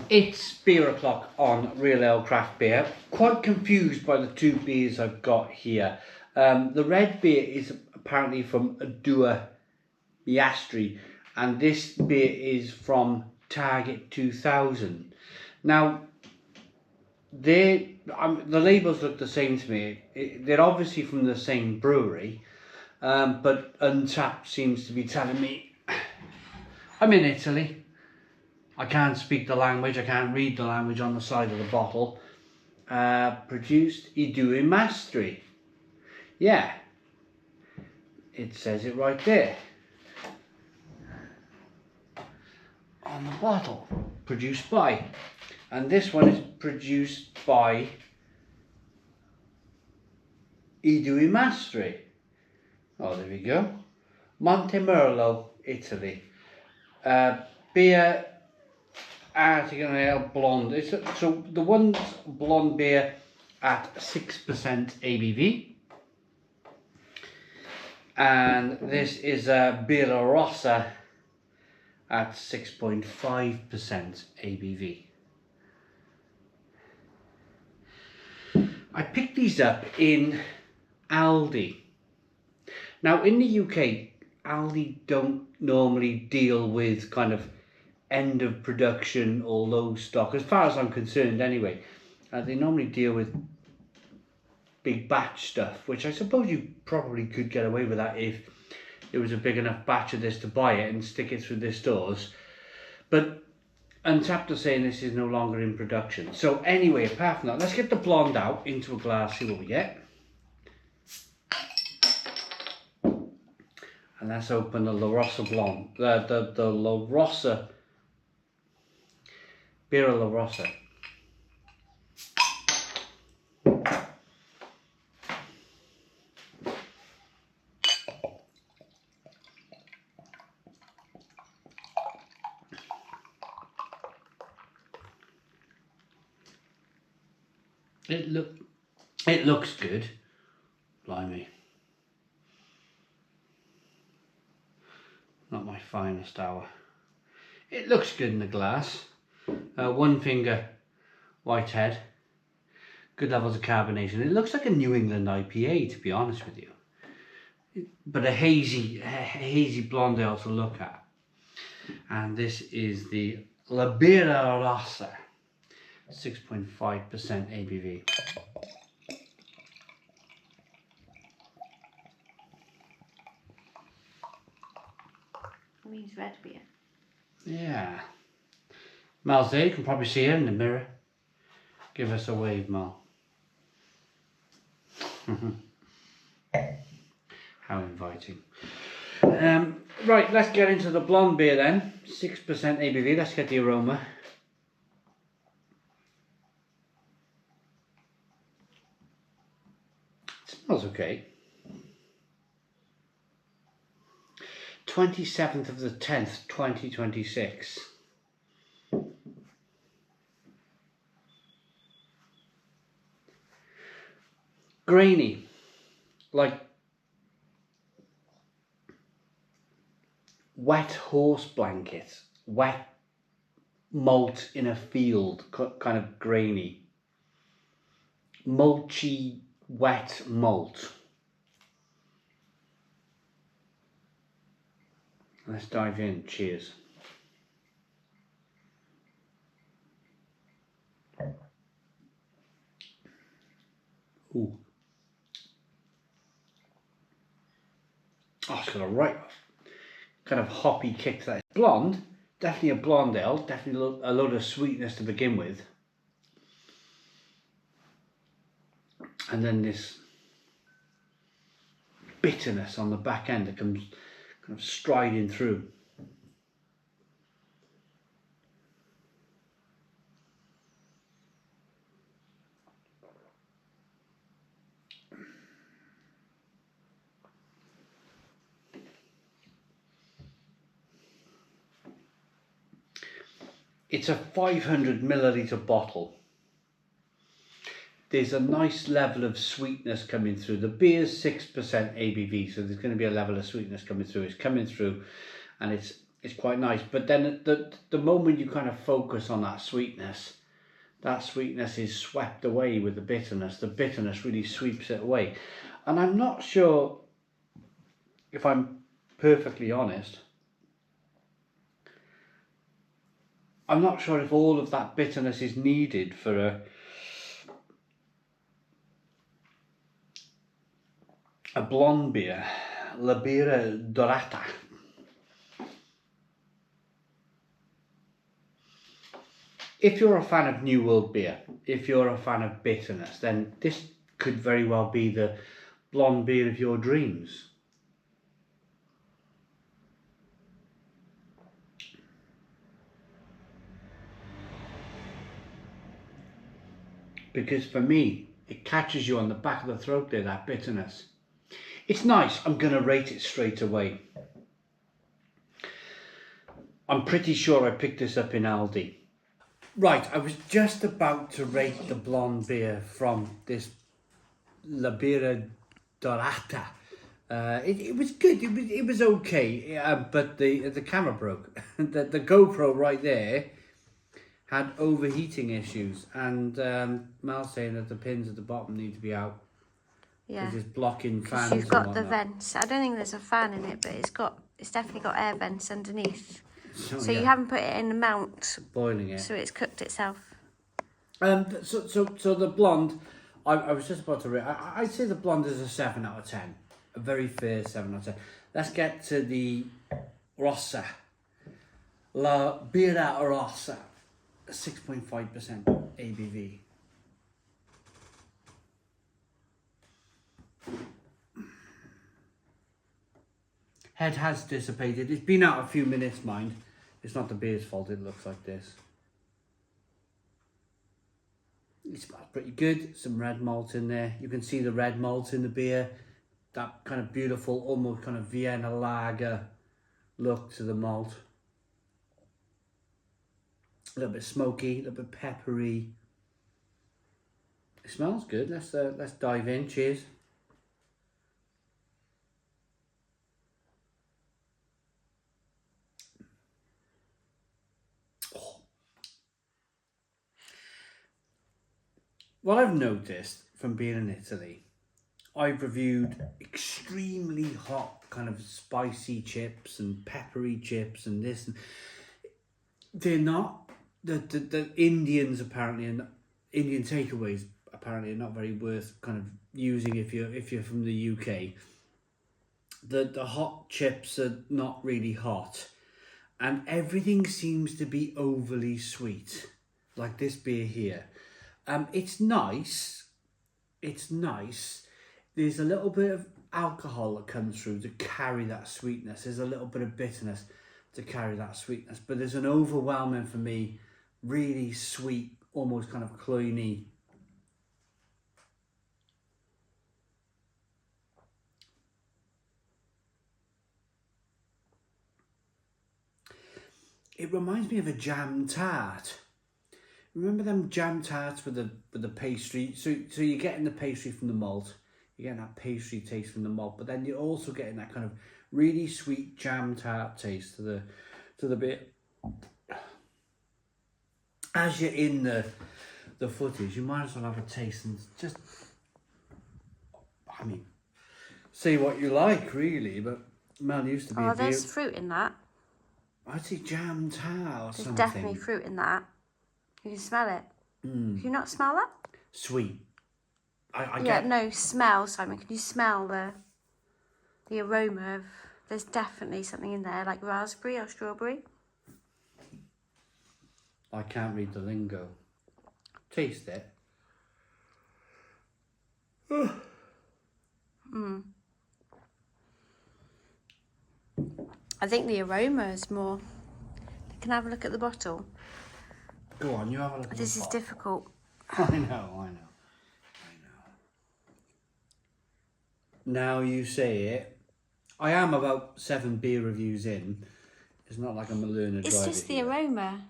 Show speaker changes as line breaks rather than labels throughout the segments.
It's beer o'clock on Real Ale Craft Beer. Quite confused by the two beers I've got here. The red beer is apparently from Mastri, and this beer is from Target 2000. Now, the labels look the same to me. They're obviously from the same brewery, but Untapped seems to be telling me I'm in Italy. I can't speak the language, I can't read the language on the side of the bottle. Produced I due Mastri. Yeah, it says it right there on the bottle. Produced by. And this one is produced by I due Mastri. Oh, there we go. Montemerlo, Italy. Beer Artisan Ale Blond. So the one's blonde beer at 6% ABV, and this is a Birra Rossa at 6.5% ABV. I picked these up in Aldi. Now in the UK, Aldi don't normally deal with kind of end of production or low stock, as far as I'm concerned anyway. They normally deal with big batch stuff, which I suppose you probably could get away with that if it was a big enough batch of this to buy it and stick it through their stores. But Untapped are saying this is no longer in production. So anyway, apart from that, let's get the blonde out into a glass, see what we get. And let's open the La Rossa blonde, the La Rossa Birra Rossa. It looks good. Blimey. Not my finest hour. It looks good in the glass. One finger white head, good levels of carbonation. It looks like a New England IPA, to be honest with you, but a hazy blonde ale to look at. And this is the La Birra Rossa, 6.5% ABV.
That means red beer.
Yeah. Mel's there, you can probably see her in the mirror. Give us a wave, Mel. How inviting. Right, let's get into the blonde beer then. 6% ABV, let's get the aroma. It smells okay. 27th of the 10th, 2026. Grainy, like wet horse blanket, wet malt in a field, kind of grainy, mulchy, wet malt. Let's dive in. Cheers. Ooh. Oh, it's got a right kind of hoppy kick to that. Blonde, definitely a blonde ale, definitely a load of sweetness to begin with. And then this bitterness on the back end that comes kind of striding through. It's a 500 milliliter bottle. There's a nice level of sweetness coming through. The beer's 6% ABV, so there's going to be a level of sweetness coming through. It's coming through, and it's It's quite nice. But then the moment you kind of focus on that sweetness is swept away with the bitterness. The bitterness really sweeps it away. And I'm not sure, if I'm perfectly honest, I'm not sure if all of that bitterness is needed for a blonde beer, La Birra Dorata. If you're a fan of New World beer, if you're a fan of bitterness, then this could very well be the blonde beer of your dreams. Because for me, it catches you on the back of the throat there, that bitterness. It's nice. I'm going to rate it straight away. I'm pretty sure I picked this up in Aldi. Right, I was just about to rate the blonde beer from this La Birra Dorata. It was good. It was okay, but the camera broke. the GoPro right there had overheating issues, and Mel's saying that the pins at the bottom need to be out.
Yeah.
Because it's blocking fans.
You've got
and
the
whatnot.
vents. I don't think there's a fan in it, but it's definitely got air vents underneath. So
yeah.
you haven't put it in the mount,
Boiling it.
so it's cooked itself.
So the blonde, I was just about to read. I'd say the blonde is a 7 out of 10, a very fair 7 out of 10. Let's get to the Rossa, La Birra Rossa, 6.5% ABV. Head has dissipated. It's been out a few minutes, mind. It's not the beer's fault. It looks like this. It smells pretty good. Some red malt in there. You can see the red malt in the beer. That kind of beautiful, almost kind of Vienna lager look to the malt. A little bit smoky, a little bit peppery. It smells good. Let's dive in. Cheers. Oh. What I've noticed from being in Italy, I've reviewed extremely hot kind of spicy chips and peppery chips and this. And they're not the Indians apparently, and Indian takeaways apparently are not very worth kind of using if you're from the UK. The hot chips are not really hot, and everything seems to be overly sweet, like this beer here. It's nice. It's nice. There's a little bit of alcohol that comes through to carry that sweetness. There's a little bit of bitterness to carry that sweetness. But there's an overwhelming, for me, really sweet, almost kind of cloyny. It reminds me of a jam tart. Remember them jam tarts with the pastry? So you're getting the pastry from the malt. You're getting that pastry taste from the malt, but then you're also getting that kind of really sweet jam tart taste to the beer. As you're in the footage, you might as well have a taste and just, I mean, say what you like, really. But Mel used to be a beer.
There's fruit in that.
I'd say jam tart or something.
There's definitely fruit in that. You can smell it. Can you not smell that?
Sweet. I
Yeah,
get...
no, smell, Simon. Can you smell the aroma of... There's definitely something in there, like raspberry or strawberry.
I can't read the lingo. Taste it.
I think the aroma is more... Can I have a look at the bottle?
Go on, you have a look at
This
the
is
bottle.
difficult.
I know. Now you say it. I am about 7 beer reviews in. It's not like I'm a learner driver.
It's just the aroma.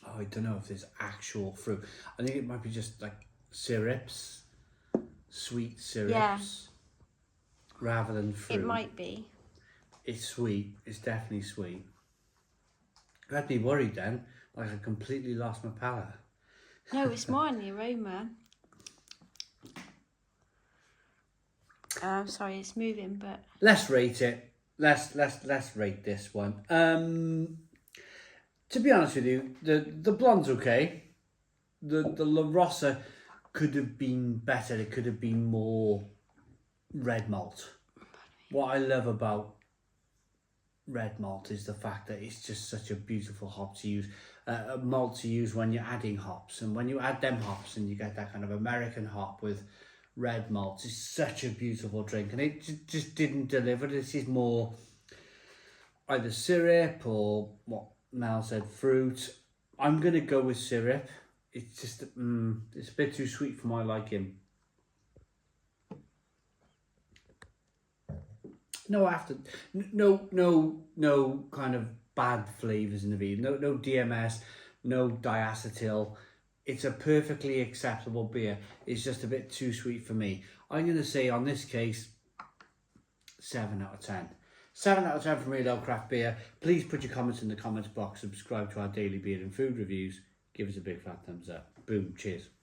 Oh, I don't know if there's actual fruit. I think it might be just like syrups sweet syrups rather than fruit.
It might be.
It's sweet. It's definitely sweet. I had me worried then, like I completely lost my palate.
No, it's more in the aroma. I'm sorry, it's moving, but
Let's rate it. Let's rate this one. To be honest with you, the Blonde's okay. The La Rossa could have been better. It could have been more red malt. What I love about red malt is the fact that it's just such a beautiful hop to use, a malt to use when you're adding hops. And when you add them hops and you get that kind of American hop with red malt, it's such a beautiful drink. And it just didn't deliver. This is more either syrup or what Mel said, fruit. I'm going to go with syrup. It's just, it's a bit too sweet for my liking. No no kind of bad flavours in the beer. No DMS, no diacetyl. It's a perfectly acceptable beer. It's just a bit too sweet for me. I'm going to say on this case, 7 out of 10. 7 out of 10 from Real Ale Craft Beer. Please put your comments in the comments box. Subscribe to our daily beer and food reviews. Give us a big fat thumbs up. Boom. Cheers.